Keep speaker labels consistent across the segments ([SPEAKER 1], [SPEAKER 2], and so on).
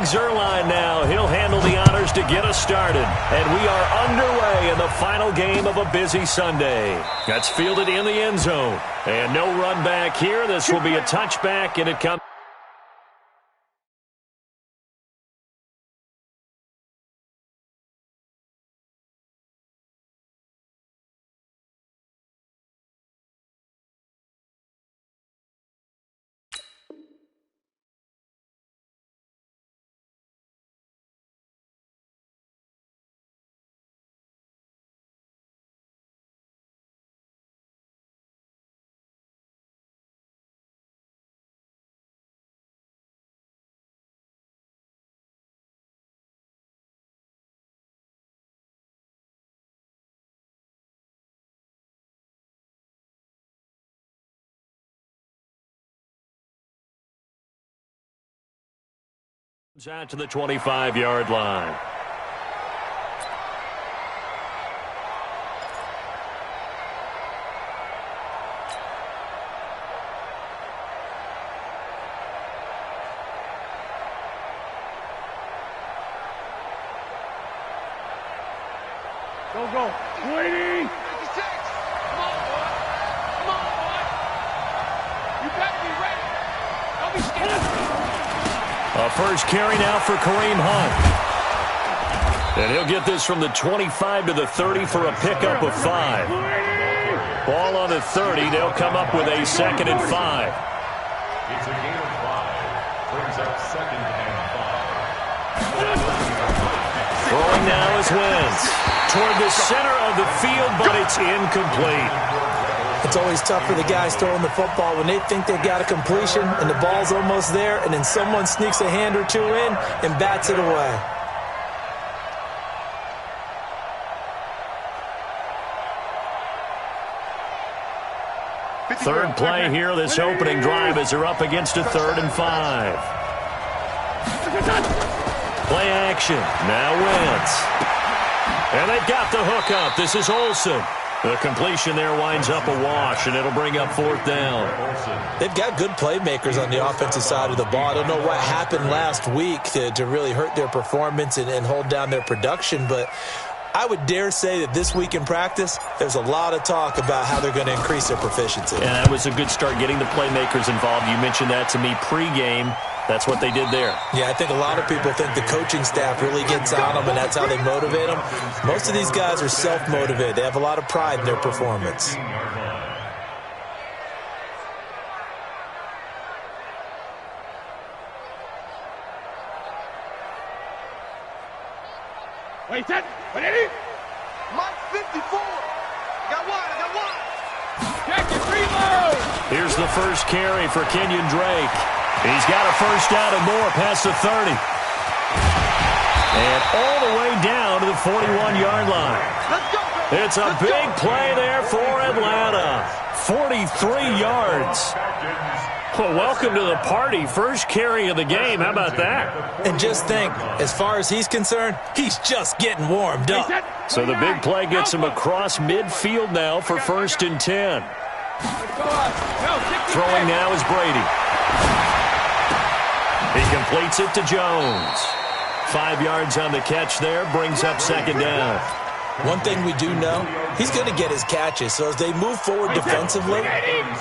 [SPEAKER 1] Zuerlein now. He'll handle the honors to get us started. And we are underway in the final game of a busy Sunday. That's fielded in the end zone. And no run back here. This will be a touchback, and it comes. Out to the 25-yard line.
[SPEAKER 2] Go. Waiting. 56. Come on, boy. Come on, boy. You better be ready. Don't be scared.
[SPEAKER 1] A first carry now for Kareem Hunt. And he'll get this from the 25 to the 30 for a pickup of 5. Ball on the 30. They'll come up with a 2nd and 5.
[SPEAKER 3] It's a gain of 5. Brings up 2nd and 5.
[SPEAKER 1] Throwing now is Wentz. Toward the center of the field, but it's incomplete.
[SPEAKER 4] It's always tough for the guys throwing the football when they think they've got a completion and the ball's almost there, and then someone sneaks a hand or two in and bats it away.
[SPEAKER 1] Third play here, this opening drive, as they're up against a 3rd and 5. Play action. Now Wentz. And they've got the hook up. This is Olsen. The completion there winds up a wash, and it'll bring up 4th down.
[SPEAKER 4] They've got good playmakers on the offensive side of the ball. I don't know what happened last week to really hurt their performance and hold down their production, but I would dare say that this week in practice, there's a lot of talk about how they're going to increase their proficiency.
[SPEAKER 1] And that was a good start, getting the playmakers involved. You mentioned that to me pregame. That's what they did there.
[SPEAKER 4] Yeah, I think a lot of people think the coaching staff really gets on them, and that's how they motivate them. Most of these guys are self-motivated. They have a lot of pride in their performance.
[SPEAKER 2] Wait, set. Ready?
[SPEAKER 5] Mike 54. Got one.
[SPEAKER 2] Check it, reload.
[SPEAKER 1] Here's the first carry for Kenyon Drake. He's got a first down and more past the 30. And all the way down to the 41-yard line.
[SPEAKER 5] Let's go.
[SPEAKER 1] It's a big play there for Atlanta. 43 yards. Well, welcome to the party. First carry of the game. How about that?
[SPEAKER 4] And just think, as far as he's concerned, he's just getting warmed up.
[SPEAKER 1] So the big play gets him across midfield now for 1st and 10. Throwing now is Brady. He completes it to Jones. 5 yards on the catch there, brings up 2nd down.
[SPEAKER 4] One thing we do know, he's going to get his catches. So as they move forward defensively,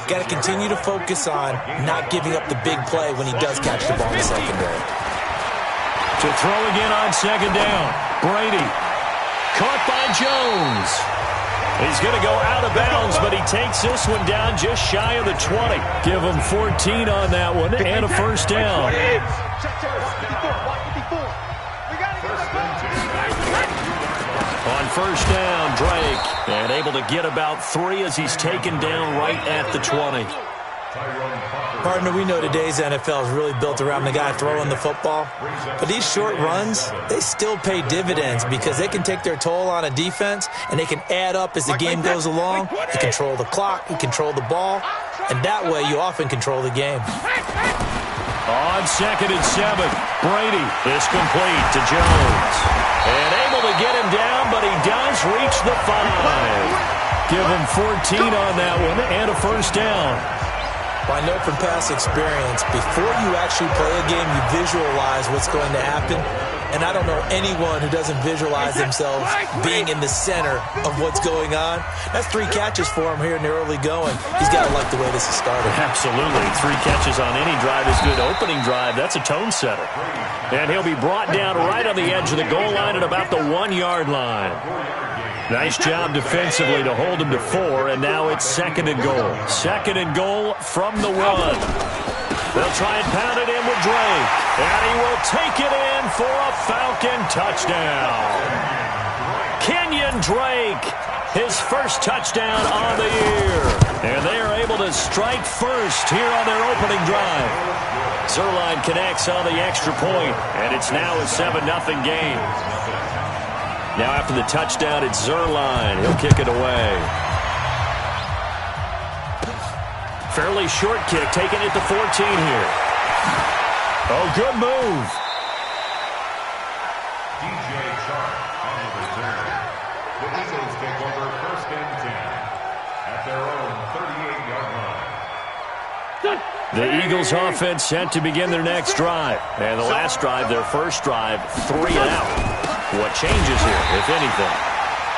[SPEAKER 4] got to continue to focus on not giving up the big play when he does catch the ball in the secondary.
[SPEAKER 1] To throw again on 2nd down. Brady. Caught by Jones. He's going to go out of bounds, but he takes this one down just shy of the 20. Give him 14 on that one and a first down. On first down, Drake, and able to get about 3 as he's taken down right at the 20.
[SPEAKER 4] Partner, we know today's NFL is really built around the guy throwing the football. But these short runs, they still pay dividends because they can take their toll on a defense, and they can add up as the game goes along. You control the clock, you control the ball, and that way you often control the game.
[SPEAKER 1] On 2nd and 7, Brady is complete to Jones. And able to get him down, but he does reach the 5. Give him 14 on that one and a first down.
[SPEAKER 4] Well, I know from past experience, before you actually play a game, you visualize what's going to happen. And I don't know anyone who doesn't visualize themselves being in the center of what's going on. That's 3 catches for him here in the early going. He's got to like the way this is started.
[SPEAKER 1] Absolutely. 3 catches on any drive is good. Opening drive, that's a tone setter. And he'll be brought down right on the edge of the goal line at about the 1-yard line. Nice job defensively to hold him to 4, and now it's 2nd and goal. 2nd and goal from the 1. They'll try and pound it in with Drake. And he will take it in for a Falcon touchdown. Kenyon Drake, his first touchdown on the year. And they are able to strike first here on their opening drive. Zerline connects on the extra point, and it's now a 7-0 game. Now after the touchdown, it's Zerline. He'll kick it away. Fairly short kick, taking it to 14 here. Oh, good move.
[SPEAKER 3] DJ Chark on the return. The Eagles take over 1st and 10 at their own 38-yard line.
[SPEAKER 1] The Eagles offense set to begin their next drive. And the last drive, their first drive, 3 and out. What changes here, if anything?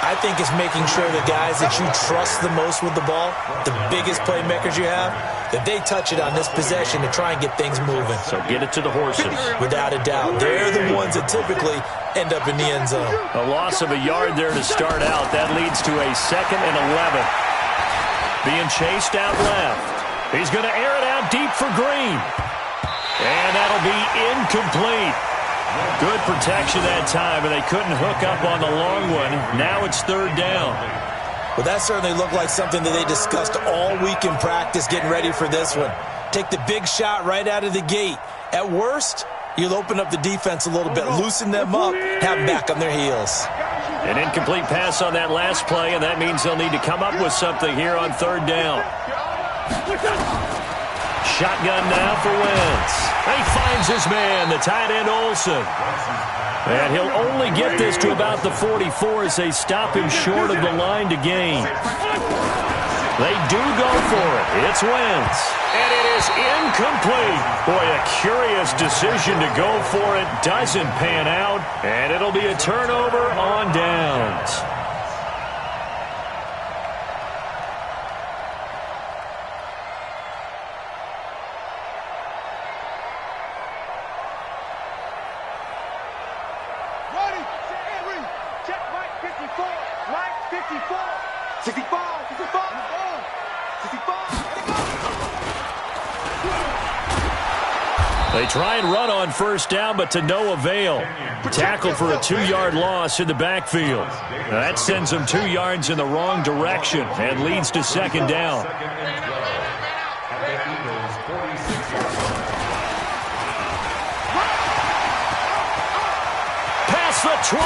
[SPEAKER 4] I think it's making sure the guys that you trust the most with the ball, the biggest playmakers you have, that they touch it on this possession to try and get things moving.
[SPEAKER 1] So get it to the horses.
[SPEAKER 4] Without a doubt. They're the ones that typically end up in the end zone.
[SPEAKER 1] A loss of a yard there to start out. That leads to a 2nd and 11. Being chased out left. He's going to air it out deep for Green. And that'll be incomplete. Good protection that time, and they couldn't hook up on the long one. Now it's 3rd down.
[SPEAKER 4] Well, that certainly looked like something that they discussed all week in practice getting ready for this one. Take the big shot right out of the gate. At worst, you'll open up the defense a little bit, loosen them up, have them back on their heels.
[SPEAKER 1] An incomplete pass on that last play, and that means they'll need to come up with something here on 3rd down. Shotgun now for Wentz. He finds his man, the tight end Olsen. And he'll only get this to about the 44 as they stop him short of the line to gain. They do go for it. It's Wentz. And it is incomplete. Boy, a curious decision to go for it. Doesn't pan out. And it'll be a turnover on downs. They try and run on 1st down, but to no avail. Tackle for a 2-yard loss in the backfield. Now that sends them 2 yards in the wrong direction and leads to 2nd down. Past the 20.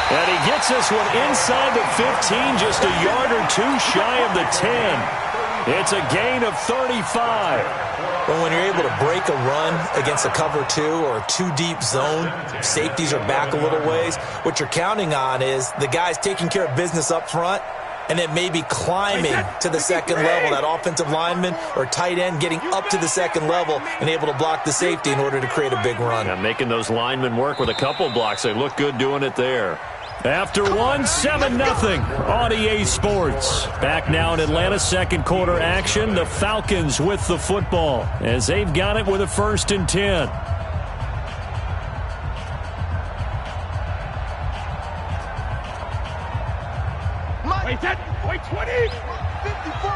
[SPEAKER 1] And he gets this one inside the 15, just a yard or 2 shy of the 10. It's a gain of 35.
[SPEAKER 4] But when you're able to break a run against a cover 2 or a 2-deep zone, safeties are back a little ways. What you're counting on is the guys taking care of business up front and then maybe climbing to the 2nd level, that offensive lineman or tight end getting up to the 2nd level and able to block the safety in order to create a big run.
[SPEAKER 1] Yeah, making those linemen work with a couple blocks. They look good doing it there. After 7-0 on EA Sports. Back now in Atlanta, 2nd quarter action. The Falcons with the football as they've got it with a 1st and 10.
[SPEAKER 2] Wait, 20. 54.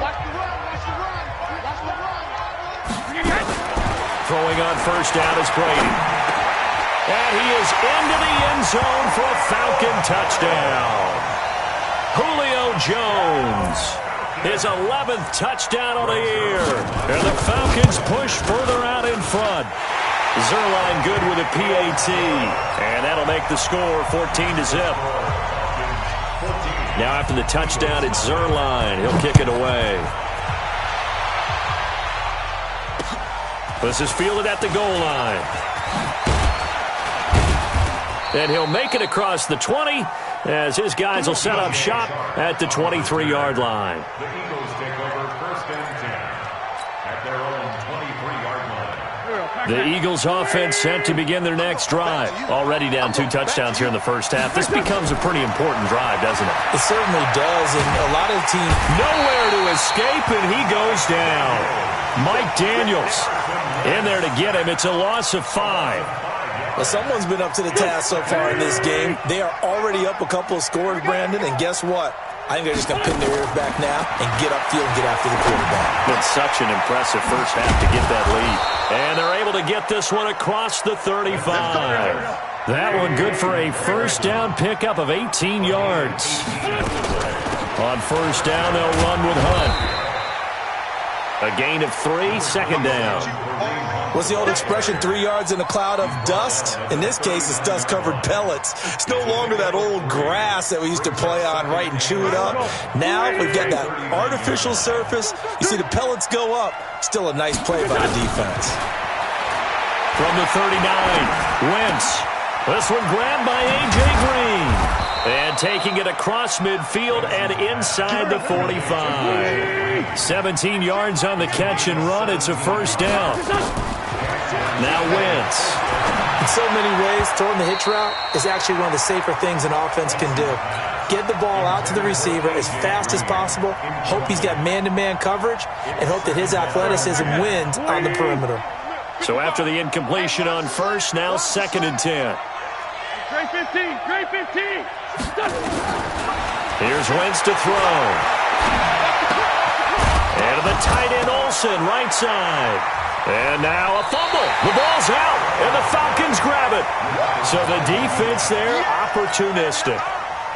[SPEAKER 2] Watch the run.
[SPEAKER 1] Throwing on 1st down is Brady. And he is into the end zone for a Falcon touchdown. Julio Jones, his 11th touchdown of the year. And the Falcons push further out in front. Zerline good with a PAT. And that'll make the score 14-0. Now after the touchdown, it's Zerline. He'll kick it away. This is fielded at the goal line. And he'll make it across the 20 as his guys will set up shop at the 23-yard line.
[SPEAKER 3] The Eagles take over 1st and 10
[SPEAKER 1] The Eagles offense set to begin their next drive. Already down 2 touchdowns here in the first half. This becomes a pretty important drive, doesn't it?
[SPEAKER 4] It certainly does, and a lot of the team...
[SPEAKER 1] Nowhere to escape, and he goes down. Mike Daniels in there to get him. It's a loss of 5.
[SPEAKER 4] Well, someone's been up to the task so far in this game. They are already up a couple of scores, Brandon, and guess what? I think they're just going to pin their ears back now and get upfield and get after the quarterback.
[SPEAKER 1] Been such an impressive first half to get that lead. And they're able to get this one across the 35. That one good for a first down pickup of 18 yards. On first down, they'll run with Hunt. A gain of 3, second down.
[SPEAKER 4] What's the old expression, 3 yards in a cloud of dust? In this case, it's dust-covered pellets. It's no longer that old grass that we used to play on, right, and chew it up. Now we've got that artificial surface. You see the pellets go up. Still a nice play by the defense.
[SPEAKER 1] From the 39, Wentz. This one grabbed by A.J. Green. And taking it across midfield and inside the 45. 17 yards on the catch and run. It's a first down. Now Wentz.
[SPEAKER 4] In so many ways, throwing the hitch route is actually one of the safer things an offense can do. Get the ball out to the receiver as fast as possible, hope he's got man-to-man coverage, and hope that his athleticism wins on the perimeter.
[SPEAKER 1] So after the incompletion on first, now 2nd and 10.
[SPEAKER 2] Great 15, great 15.
[SPEAKER 1] Here's Wentz to throw. And the tight end Olsen, right side. And now a fumble. The ball's out, and the Falcons grab it. So the defense there, opportunistic.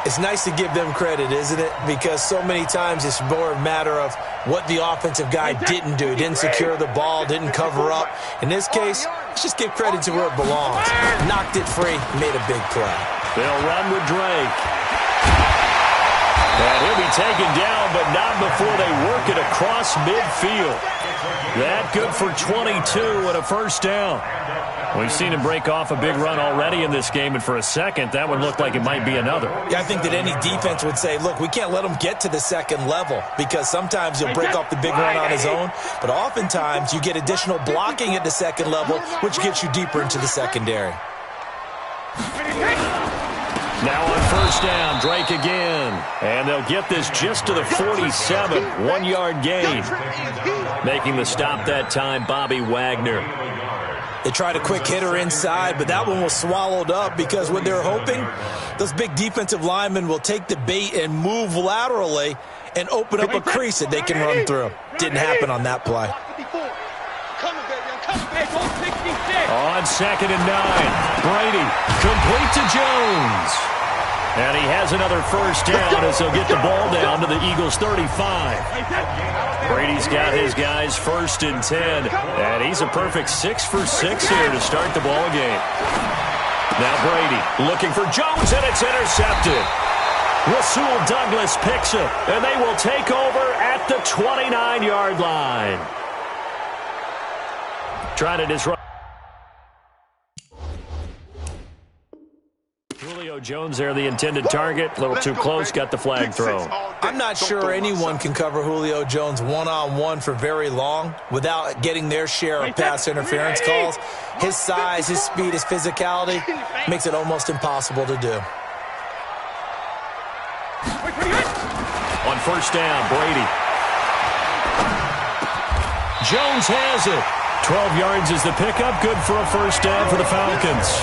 [SPEAKER 4] It's nice to give them credit, isn't it? Because so many times it's more a matter of what the offensive guy didn't do. Didn't secure the ball, didn't cover up. In this case, let's just give credit to where it belongs. Knocked it free, made a big play.
[SPEAKER 1] They'll run with Drake. And he'll be taken down, but not before they work it across midfield. That good for 22 and a first down. We've seen him break off a big run already in this game, and for a second, that one looked like it might be another.
[SPEAKER 4] Yeah, I think that any defense would say, look, we can't let him get to the second level, because sometimes he'll break off the big run on his own, but oftentimes you get additional blocking at the second level, which gets you deeper into the secondary.
[SPEAKER 1] Now on first down, Drake again. And they'll get this just to the 47, 1-yard gain. Making the stop that time, Bobby Wagner.
[SPEAKER 4] They tried a quick hitter inside, but that one was swallowed up because what they're hoping, those big defensive linemen will take the bait and move laterally and open up a crease that they can run through. Didn't happen on that play.
[SPEAKER 1] On 2nd and 9, Brady complete to Jones. And he has another first down as he'll get the ball down to the Eagles' 35. Brady's got his guys 1st and 10. And he's a perfect 6 for 6 here to start the ball game. Now Brady looking for Jones, and it's intercepted. Rasul Douglas picks it, and they will take over at the 29-yard line. Trying to disrupt. Julio Jones there, the intended target. A little too close, got the flag thrown.
[SPEAKER 4] I'm not sure anyone can cover Julio Jones one-on-one for very long without getting their share of pass interference calls. His size, his speed, his physicality makes it almost impossible to do.
[SPEAKER 1] On first down, Brady. Jones has it. 12 yards is the pickup. Good for a first down for the Falcons.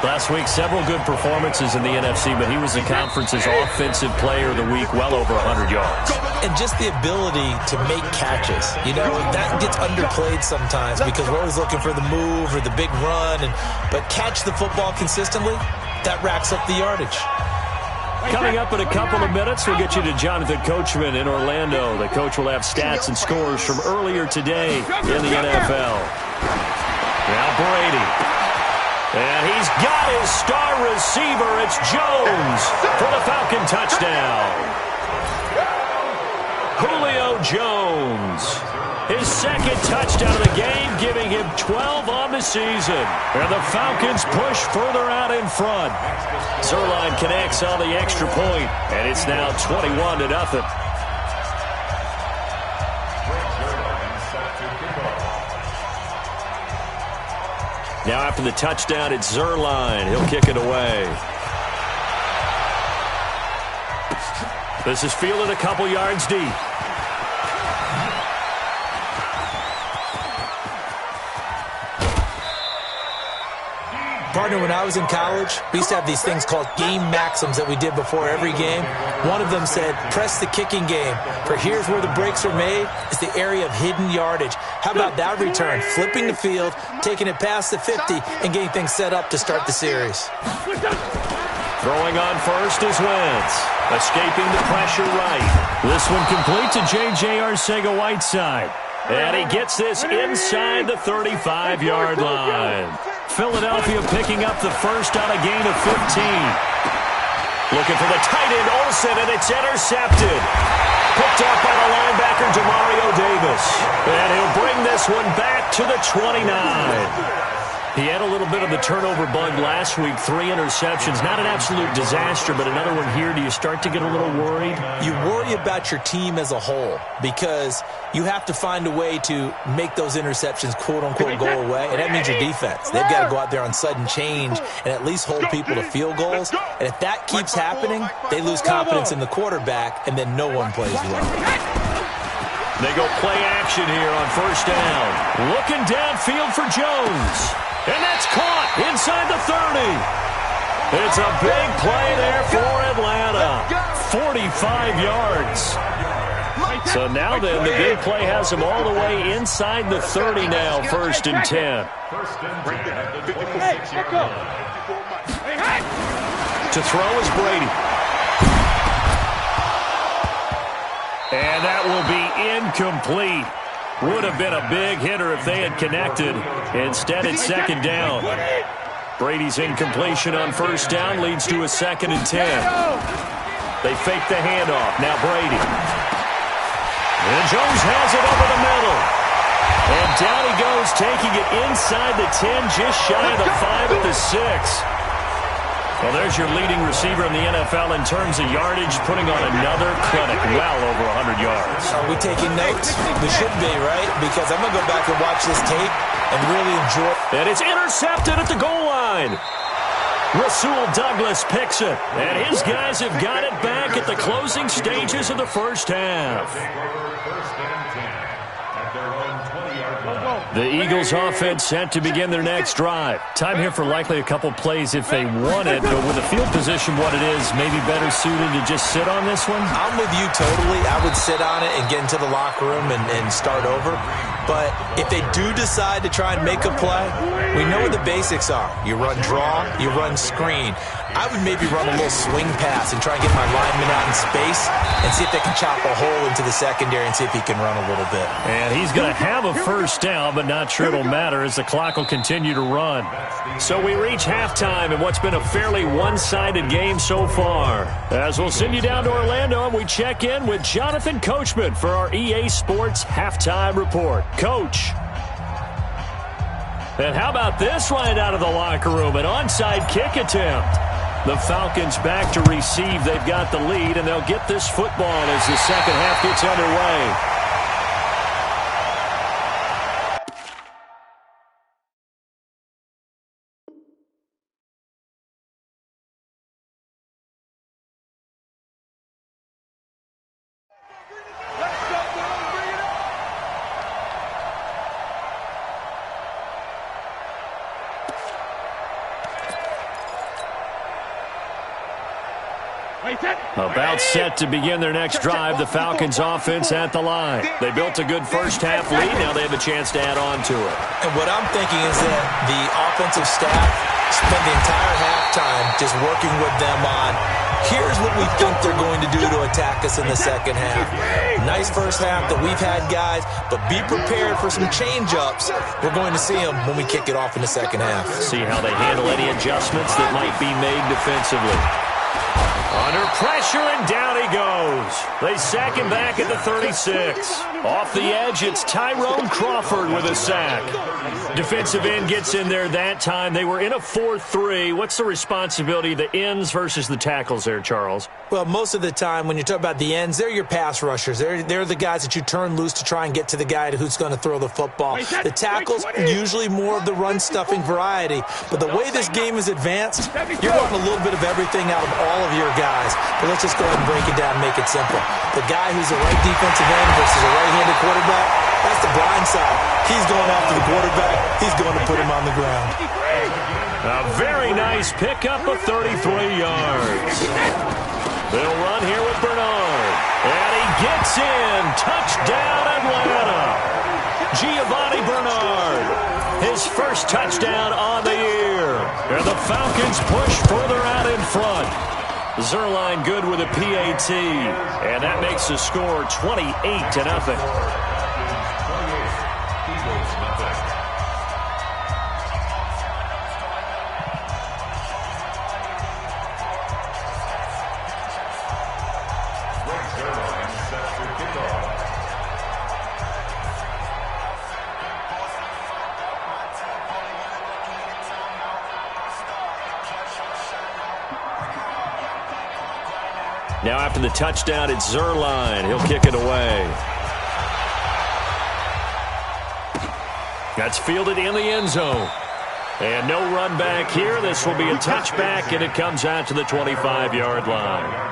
[SPEAKER 1] Last week, several good performances in the NFC, but he was the conference's offensive player of the week, well over 100 yards.
[SPEAKER 4] And just the ability to make catches. You know, that gets underplayed sometimes because we're always looking for the move or the big run. But catch the football consistently, that racks up the yardage.
[SPEAKER 1] Coming up in a couple of minutes, we'll get you to Jonathan Coachman in Orlando. The coach will have stats and scores from earlier today in the NFL. Now Brady. And he's got his star receiver. It's Jones for the Falcon touchdown. Julio Jones. His 2nd touchdown of the game, giving him 12 on the season. And the Falcons push further out in front. Zerline connects on the extra point, and it's now 21-0. Now after the touchdown, it's Zerline. He'll kick it away. This is fielded a couple yards deep.
[SPEAKER 4] Partner, when I was in college, we used to have these things called game maxims that we did before every game. One of them said, press the kicking game. For here's where the breaks are made, is the area of hidden yardage. How about that return? Flipping the field, taking it past the 50, and getting things set up to start the series.
[SPEAKER 1] Throwing on first is Wentz. Escaping the pressure right. This one complete to J.J. Arcega-Whiteside. And he gets this inside the 35-yard line. Philadelphia picking up the first on a gain of 15. Looking for the tight end, Olsen, and it's intercepted. Picked up by the linebacker, Demario Davis. And he'll bring this one back to the 29. He had a little bit of the turnover bug last week, 3 interceptions. Not an absolute disaster, but another one here. Do you start to get a little worried?
[SPEAKER 4] You worry about your team as a whole because you have to find a way to make those interceptions, quote-unquote, go away, and that means your defense. They've got to go out there on sudden change and at least hold people to field goals. And if that keeps happening, they lose confidence in the quarterback, and then no one plays well.
[SPEAKER 1] They go play action here on first down. Looking downfield for Jones. And that's caught inside the 30. It's a big play there for Atlanta. 45 yards. So now then, the big play has him all the way inside the 30 now, first and 10. To throw is Brady. And that will be incomplete. Would have been a big hitter if they had connected. Instead, it's second down. Brady's incompletion on first down leads to a second and 10. They fake the handoff. Now Brady. And Jones has it over the middle. And down he goes, taking it inside the 10, just shy of the 5 at the 6. Well, there's your leading receiver in the NFL in terms of yardage, putting on another clinic, well over 100 yards.
[SPEAKER 4] Are we taking notes? We should be, right? Because I'm going to go back and watch this tape and really enjoy.
[SPEAKER 1] And it's intercepted at the goal line. Rasul Douglas picks it, and his guys have got it back at the closing stages of the first half. The Eagles offense set to begin their next drive. Time here for likely a couple plays if they want it, but with the field position what it is, maybe better suited to just sit on this one?
[SPEAKER 4] I'm with you totally. I would sit on it and get into the locker room and start over. But if they do decide to try and make a play, we know what the basics are. You run draw, you run screen. I would maybe run a little swing pass and try and get my lineman out in space and see if they can chop a hole into the secondary and see if he can run a little bit.
[SPEAKER 1] And he's going to have a first down, but not sure it'll matter as the clock will continue to run. So we reach halftime in what's been a fairly one-sided game so far. As we'll send you down to Orlando and we check in with Jonathan Coachman for our EA Sports Halftime Report. Coach. And how about this right out of the locker room? An onside kick attempt. The Falcons back to receive. They've got the lead, and they'll get this football as the second half gets underway. About set to begin their next drive, the Falcons offense at the line. They built a good first half lead. Now they have a chance to add on to it.
[SPEAKER 4] And what I'm thinking is that the offensive staff spent the entire halftime just working with them on, here's what we think they're going to do to attack us in the second half. Nice first half that we've had, guys, but be prepared for some change-ups. We're going to see them when we kick it off in the second half.
[SPEAKER 1] See how they handle any adjustments that might be made defensively. Under pressure, and down he goes. They sack him back at the 36. Off the edge, it's Tyrone Crawford with a sack. Defensive end gets in there that time. They were in a 4-3. What's the responsibility of the ends versus the tackles there, Charles?
[SPEAKER 4] Well, most of the time when you talk about the ends, they're your pass rushers. They're the guys that you turn loose to try and get to the guy who's going to throw the football. The tackles, usually more of the run-stuffing variety. But the way this game is advanced, you're wanting a little bit of everything out of all of your guys. But let's just go ahead and break it down and make it simple. The guy who's a right defensive end versus a right-handed quarterback, that's the blind side. He's going after the quarterback. He's going to put him on the ground.
[SPEAKER 1] A very nice pickup of 33 yards. They'll run here with Bernard. And he gets in. Touchdown, Atlanta. Giovanni Bernard. His first touchdown on the year. And the Falcons push further out in front. Zerline good with a PAT. And that makes the score 28-0. Now after the touchdown, it's Zerline. He'll kick it away. That's fielded in the end zone. And no run back here. This will be a touchback, and it comes out to the 25-yard line.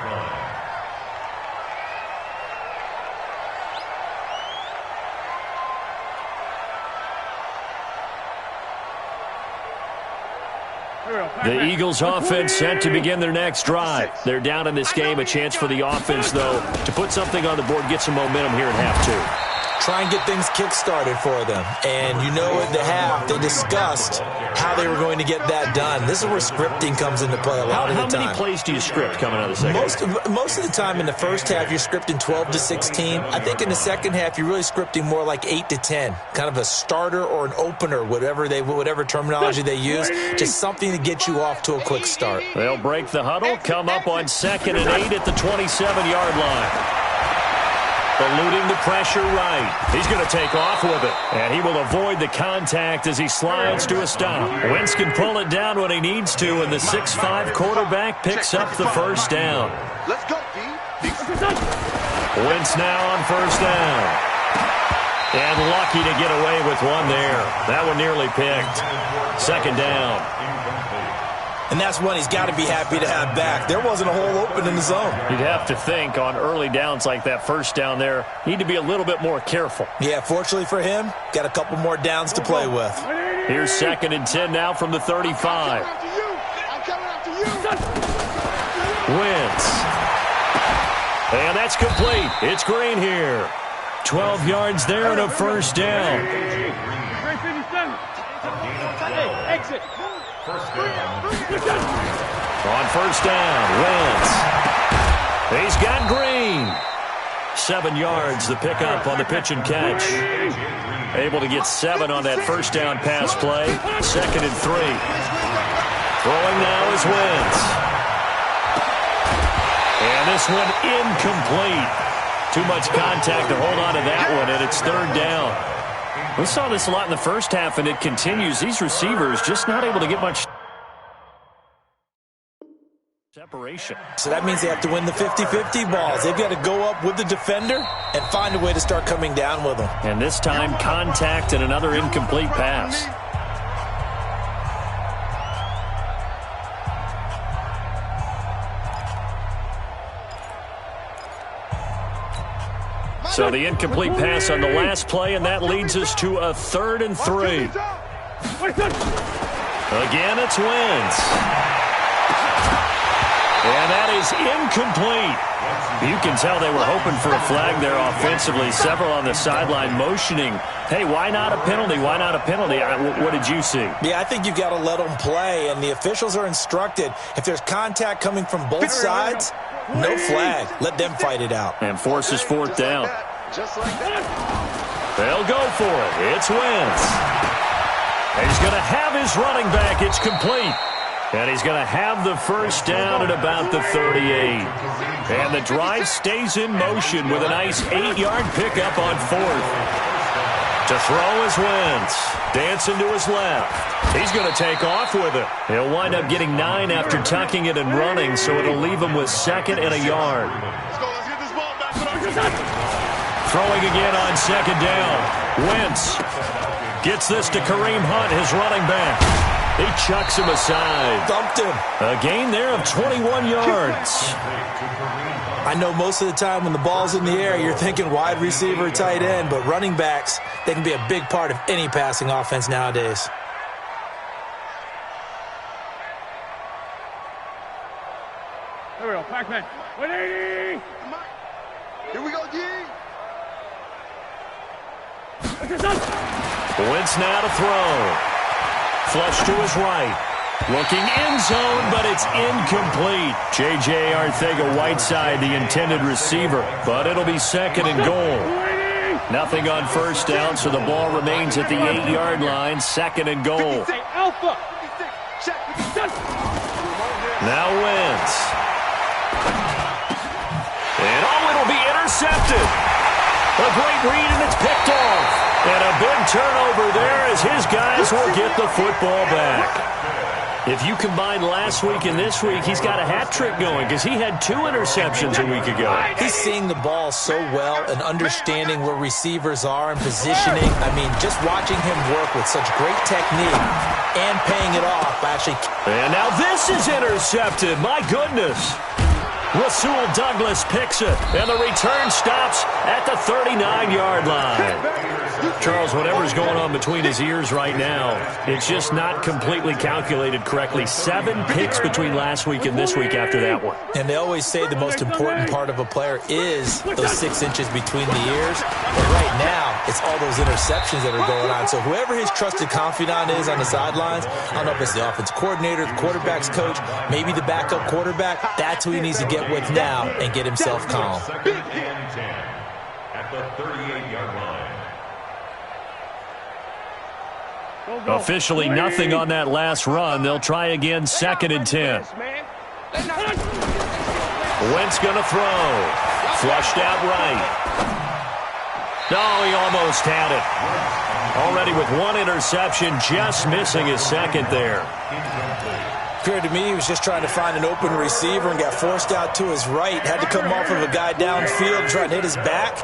[SPEAKER 1] The Eagles offense set to begin their next drive. They're down in this game. A chance for the offense, though, to put something on the board, get some momentum here at half two.
[SPEAKER 4] Try and get things kick-started for them. And you know at the half, they discussed how they were going to get that done. This is where scripting comes into play a lot of the time.
[SPEAKER 1] How many plays do you script coming out of the second?
[SPEAKER 4] Most of the time in the first half, you're scripting 12 to 16. I think in the second half, you're really scripting more like 8 to 10. Kind of a starter or an opener, whatever terminology they use. Just something to get you off to a quick start.
[SPEAKER 1] They'll break the huddle, come up on 2nd and 8 at the 27-yard line. Eluding the pressure right. He's going to take off with it. And he will avoid the contact as he slides to a stop. Wentz can pull it down when he needs to, and the 6'5" quarterback picks up the first down.
[SPEAKER 5] Let's go, D.
[SPEAKER 1] Wentz now on first down. And lucky to get away with one there. That one nearly picked. 2nd down.
[SPEAKER 4] And that's one he's got to be happy to have back. There wasn't a hole open in the zone.
[SPEAKER 1] You'd have to think on early downs like that first down there, need to be a little bit more careful.
[SPEAKER 4] Yeah, fortunately for him, got a couple more downs to play with.
[SPEAKER 1] Here's 2nd and 10 now from the 35. Wentz. And that's complete. It's Green here. 12 yards there and a first down.
[SPEAKER 2] Exit.
[SPEAKER 1] On first down, Wentz. He's got Green. 7 yards, the pickup on the pitch and catch. Able to get 7 on that first down pass play. 2nd and 3. Throwing now is Wentz. And this one incomplete. Too much contact to hold on to that one, and it's 3rd down. We saw this a lot in the first half, and it continues. These receivers just not able to get much separation.
[SPEAKER 4] So that means they have to win the 50-50 balls. They've got to go up with the defender and find a way to start coming down with them.
[SPEAKER 1] And this time, contact and another incomplete pass. So the incomplete pass on the last play, and that leads us to a 3rd and 3. Again, it's Wentz. And that is incomplete. You can tell they were hoping for a flag there offensively. Several on the sideline motioning. Hey, why not a penalty? Why not a penalty? What did you see?
[SPEAKER 4] Yeah, I think you've got to let them play, and the officials are instructed. If there's contact coming from both sides, no flag. Let them fight it out.
[SPEAKER 1] And forces 4th down.
[SPEAKER 5] Just like that.
[SPEAKER 1] They'll go for it. It's Wentz. And he's going to have his running back. It's complete. And he's going to have the first down at about the 38. And the drive stays in motion with a nice 8-yard pickup on 4th. To throw is Wentz. Dancing to his left. He's going to take off with it. He'll wind up getting 9 after tucking it and running, so it'll leave him with 2nd and a yard.
[SPEAKER 2] Let's go. Let's get this ball back.
[SPEAKER 1] Throwing again on 2nd down. Wentz gets this to Kareem Hunt, his running back. He chucks him aside.
[SPEAKER 4] Dumped him.
[SPEAKER 1] A gain there of 21 yards.
[SPEAKER 4] I know most of the time when the ball's in the air, you're thinking wide receiver, tight end, but running backs, they can be a big part of any passing offense nowadays.
[SPEAKER 2] Here we go. Pac-Man. 180.
[SPEAKER 5] Here we go, D.
[SPEAKER 1] Wentz now to throw. Flush to his right. Looking end zone, but it's incomplete. J.J. Arcega-Whiteside, the intended receiver, but it'll be 2nd and goal. Nothing on 1st down, so the ball remains at the 8-yard line, 2nd and goal.
[SPEAKER 2] Alpha.
[SPEAKER 1] Now Wentz. And it'll be intercepted. A great read, and it's picked off. And a big turnover there as his guys will get the football back. If you combine last week and this week, he's got a hat trick going because he had 2 interceptions a week ago.
[SPEAKER 4] He's seeing the ball so well and understanding where receivers are and positioning. I mean, just watching him work with such great technique and paying it off. Actually.
[SPEAKER 1] And now this is intercepted. My goodness. Rasul Douglas picks it, and the return stops at the 39-yard line. Charles, whatever's going on between his ears right now, it's just not completely calculated correctly. 7 picks between last week and this week after that one.
[SPEAKER 4] And they always say the most important part of a player is those 6 inches between the ears. But right now, it's all those interceptions that are going on. So whoever his trusted confidant is on the sidelines, I don't know if it's the offense coordinator, the quarterback's coach, maybe the backup quarterback, that's who he needs to get with now and get himself calm.
[SPEAKER 3] Second and 10 at the 38-yard line.
[SPEAKER 1] Officially nothing on that last run. They'll try again, 2nd and 10. Wentz going to throw. Flushed out right. No, he almost had it. Already with 1 interception, just missing his 2nd there.
[SPEAKER 4] Appeared to me he was just trying to find an open receiver and got forced out to his right. Had to come off of a guy downfield, trying to hit his back.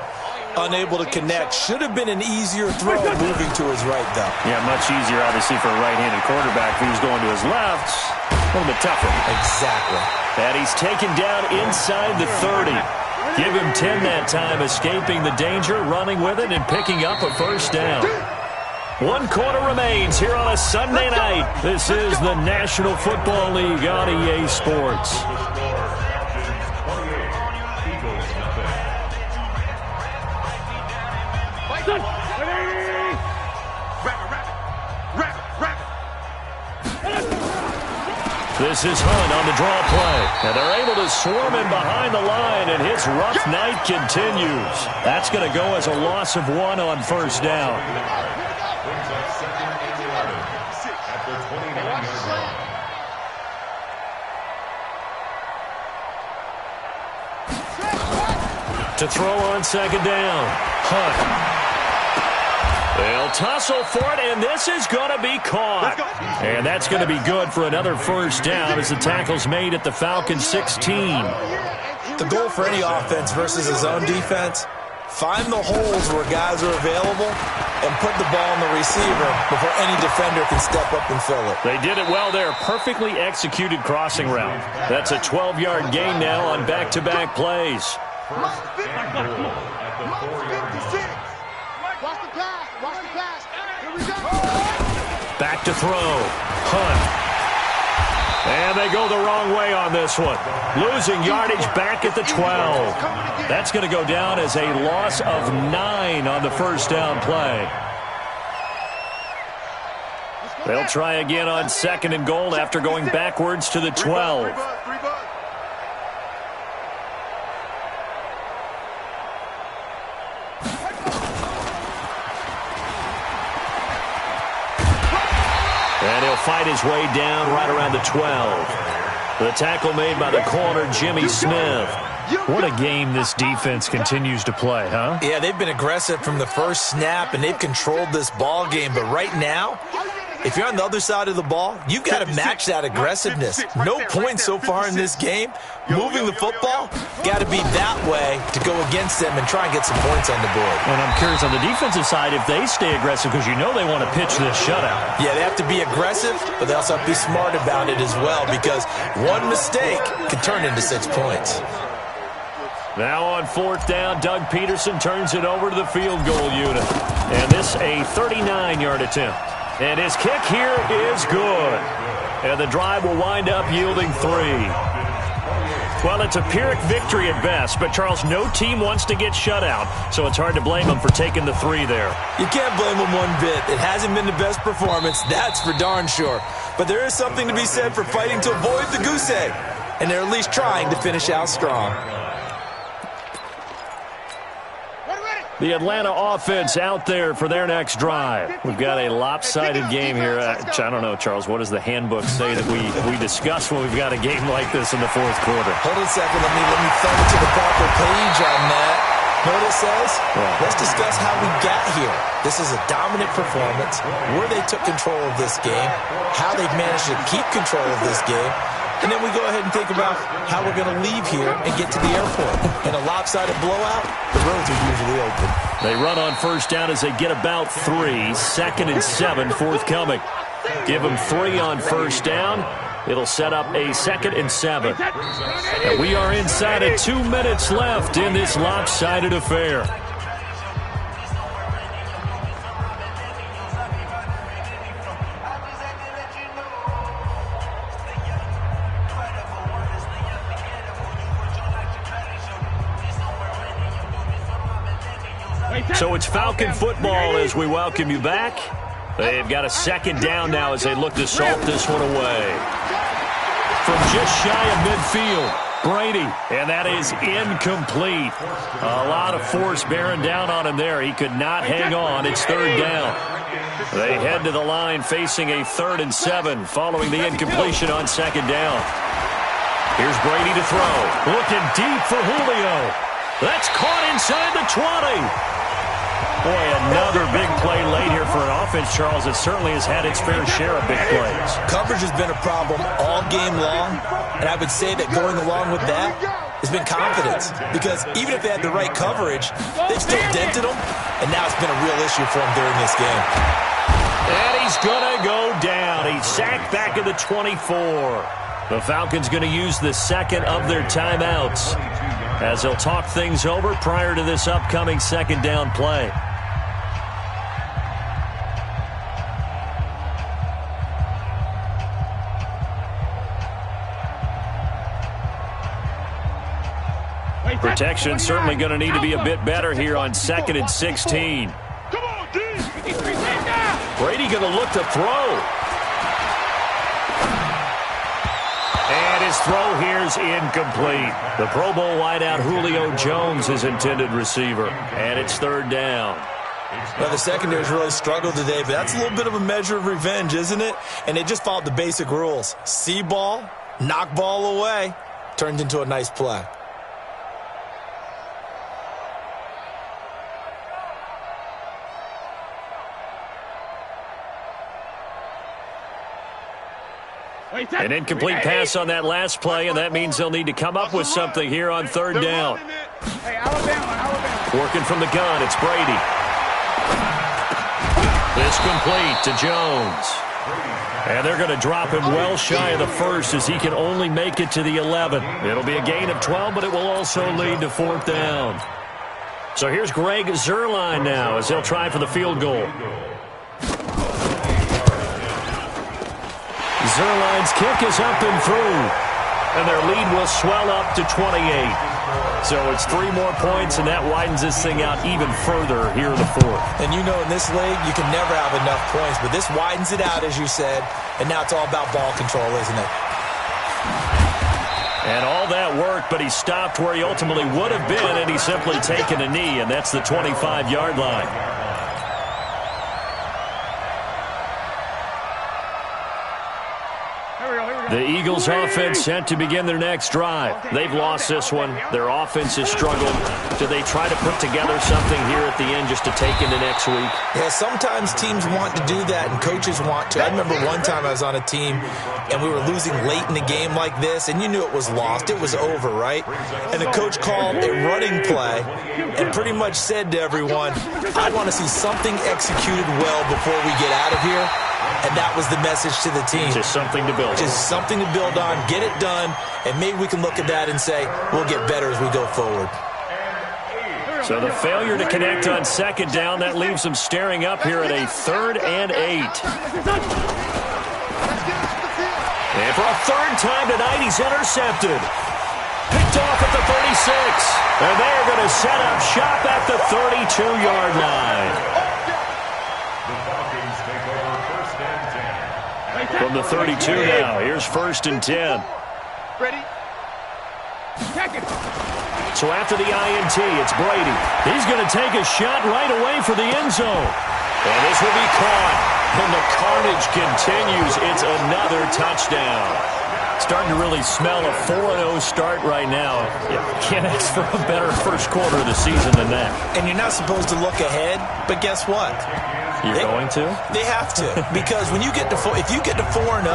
[SPEAKER 4] Unable to connect. Should have been an easier throw moving to his right, though.
[SPEAKER 1] Yeah, much easier, obviously, for a right-handed quarterback. If he was going to his left, a little bit tougher.
[SPEAKER 4] Exactly.
[SPEAKER 1] And he's taken down inside the 30. Give him 10 that time, escaping the danger, running with it, and picking up a 1st down. 1 quarter remains here on a Sunday night. This is the National Football League on EA Sports. This is Hunt on the draw play. And they're able to swarm him behind the line, and his rough night continues. That's going to go as a loss of 1 on 1st down.
[SPEAKER 3] Brings up 2nd and 11 at the 29-yard line.
[SPEAKER 1] To throw on 2nd down. Hunt. They'll tussle for it, and this is going to be caught. And that's going to be good for another 1st down as the tackle's made at the Falcons 16.
[SPEAKER 4] The goal for any offense versus a zone defense, find the holes where guys are available and put the ball on the receiver before any defender can step up and fill it.
[SPEAKER 1] They did it well there. Perfectly executed crossing route. That's a 12-yard gain now on back-to-back plays.
[SPEAKER 3] 1st and goal at the 4-yard line.
[SPEAKER 5] Watch the pass. Watch the pass. Here we go.
[SPEAKER 1] Back to throw. Hunt. And they go the wrong way on this one. Losing yardage back at the 12. That's going to go down as a loss of 9 on the 1st down play. They'll try again on 2nd and goal after going backwards to the 12. And he'll fight his way down right around the 12. The tackle made by the corner, Jimmy Smith. What a game this defense continues to play, huh?
[SPEAKER 4] Yeah, they've been aggressive from the first snap, and they've controlled this ball game. But right now, if you're on the other side of the ball, you've got to match that aggressiveness. No points so far in this game. Moving the football, got to be that way to go against them and try and get some points on the board.
[SPEAKER 1] And I'm curious on the defensive side if they stay aggressive, because you know they want to pitch this shutout.
[SPEAKER 4] Yeah, they have to be aggressive, but they also have to be smart about it as well, because one mistake can turn into 6 points.
[SPEAKER 1] Now on 4th down, Doug Peterson turns it over to the field goal unit. And this a 39-yard attempt. And his kick here is good. And the drive will wind up yielding 3. Well, it's a Pyrrhic victory at best, but, Charles, no team wants to get shut out, so it's hard to blame them for taking the 3 there.
[SPEAKER 4] You can't blame them one bit. It hasn't been the best performance, that's for darn sure. But there is something to be said for fighting to avoid the goose egg, and they're at least trying to finish out strong.
[SPEAKER 1] The Atlanta offense out there for their next drive. We've got a lopsided game here. I don't know, Charles, what does the handbook say that we discuss when we've got a game like this in the 4th quarter?
[SPEAKER 4] Hold on a second. Let me thumb to the proper page on that. Know what it says? Yeah. Let's discuss how we got here. This is a dominant performance, where they took control of this game, how they've managed to keep control of this game, and then we go ahead and think about how we're going to leave here and get to the airport. In a lopsided blowout, the roads are usually open.
[SPEAKER 1] They run on 1st down as they get about 3. 2nd and 7 forthcoming. Give them 3 on 1st down. It'll set up a 2nd and 7. And we are inside of 2 minutes left in this lopsided affair. So it's Falcon football as we welcome you back. They've got a 2nd down now as they look to salt this one away. From just shy of midfield, Brady, and that is incomplete. A lot of force bearing down on him there. He could not hang on. It's 3rd down. They head to the line facing a 3rd and 7 following the incompletion on 2nd down. Here's Brady to throw. Looking deep for Julio. That's caught inside the 20. Boy, another big play late here for an offense, Charles. It certainly has had its fair share of big plays.
[SPEAKER 4] Coverage has been a problem all game long, and I would say that going along with that has been confidence. Because even if they had the right coverage, they've still dented them, and now it's been a real issue for them during this game.
[SPEAKER 1] And he's going to go down. He's sacked back at the 24. The Falcons going to use the 2nd of their timeouts as they'll talk things over prior to this upcoming 2nd down play. Protection certainly going to need to be a bit better here on 2nd and 16. Brady going to look to throw. And his throw here is incomplete. The Pro Bowl wideout Julio Jones, his intended receiver. And it's 3rd down.
[SPEAKER 4] Well, the secondary's really struggled today, but that's a little bit of a measure of revenge, isn't it? And they just followed the basic rules. See ball, knock ball away, turned into a nice play.
[SPEAKER 1] An incomplete pass on that last play, and that means they'll need to come up with something here on 3rd down. Working from the gun, it's Brady. This complete to Jones. And they're going to drop him well shy of the 1st as he can only make it to the 11. It'll be a gain of 12, but it will also lead to 4th down. So here's Greg Zuerlein now as they'll try for the field goal. Zuerlein's kick is up and through, and their lead will swell up to 28. So it's 3 more points, and that widens this thing out even further here in the 4th.
[SPEAKER 4] And you know in this league, you can never have enough points, but this widens it out, as you said, and now it's all about ball control, isn't it?
[SPEAKER 1] And all that work, but he stopped where he ultimately would have been, and he's simply taken a knee, and that's the 25-yard line.
[SPEAKER 2] Here we go.
[SPEAKER 1] The Eagles offense set to begin their next drive. They've lost this one. Their offense has struggled. Do they try to put together something here at the end just to take into next week?
[SPEAKER 4] Yeah, sometimes teams want to do that and coaches want to. I remember one time I was on a team and we were losing late in the game like this, and you knew it was lost. It was over, right? And the coach called a running play and pretty much said to everyone, I want to see something executed well before we get out of here. And that was the message to the team.
[SPEAKER 1] Just something to build on.
[SPEAKER 4] Just something to build on, get it done, and maybe we can look at that and say, we'll get better as we go forward.
[SPEAKER 1] So the failure to connect on second down, that leaves them staring up here at a 3rd and 8. And for a third time tonight, he's intercepted. Picked off at the 36. And they're going to set up shop at the 32-yard line. From the 32 now, here's 1st and 10.
[SPEAKER 2] Ready? Check it.
[SPEAKER 1] So after the INT, it's Brady. He's going to take a shot right away for the end zone. And this will be caught. And the carnage continues. It's another touchdown. Starting to really smell a 4-0 start right now. You can't ask for a better first quarter of the season than that.
[SPEAKER 4] And you're not supposed to look ahead, but guess what?
[SPEAKER 1] You're going to?
[SPEAKER 4] They have to. Because when you get to if you get to 4-0,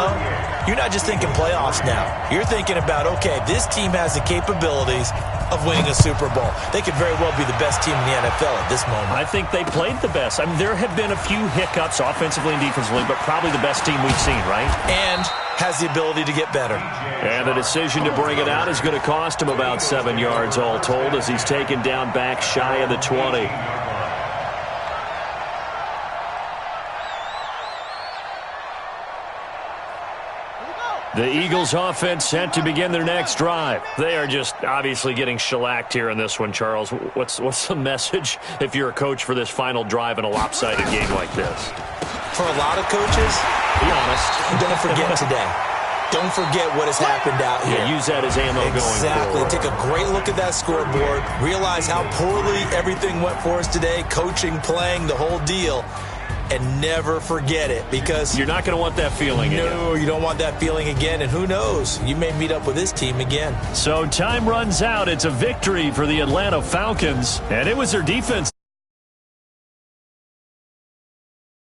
[SPEAKER 4] you're not just thinking playoffs now. You're thinking about, okay, this team has the capabilities of winning a Super Bowl. They could very well be the best team in the NFL at this moment.
[SPEAKER 1] I think they played the best. I mean, there have been a few hiccups offensively and defensively, but probably the best team we've seen, right?
[SPEAKER 4] And has the ability to get better.
[SPEAKER 1] And the decision to bring it out is going to cost him about 7 yards all told as he's taken down back shy of the 20. The Eagles offense set to begin their next drive. They are just obviously getting shellacked here in this one, Charles. What's the message if you're a coach for this final drive in a lopsided game like this?
[SPEAKER 4] For a lot of coaches,
[SPEAKER 1] be honest,
[SPEAKER 4] don't forget today. Don't forget what has happened out here.
[SPEAKER 1] Yeah, use that as ammo going forward.
[SPEAKER 4] Exactly. Take a great look at that scoreboard. Realize how poorly everything went for us today. Coaching, playing, the whole deal. And never forget it, because
[SPEAKER 1] you're not going to want that feeling again.
[SPEAKER 4] No, you don't want that feeling again. And who knows? You may meet up with this team again.
[SPEAKER 1] So time runs out. It's a victory for the Atlanta Falcons. And it was their defense.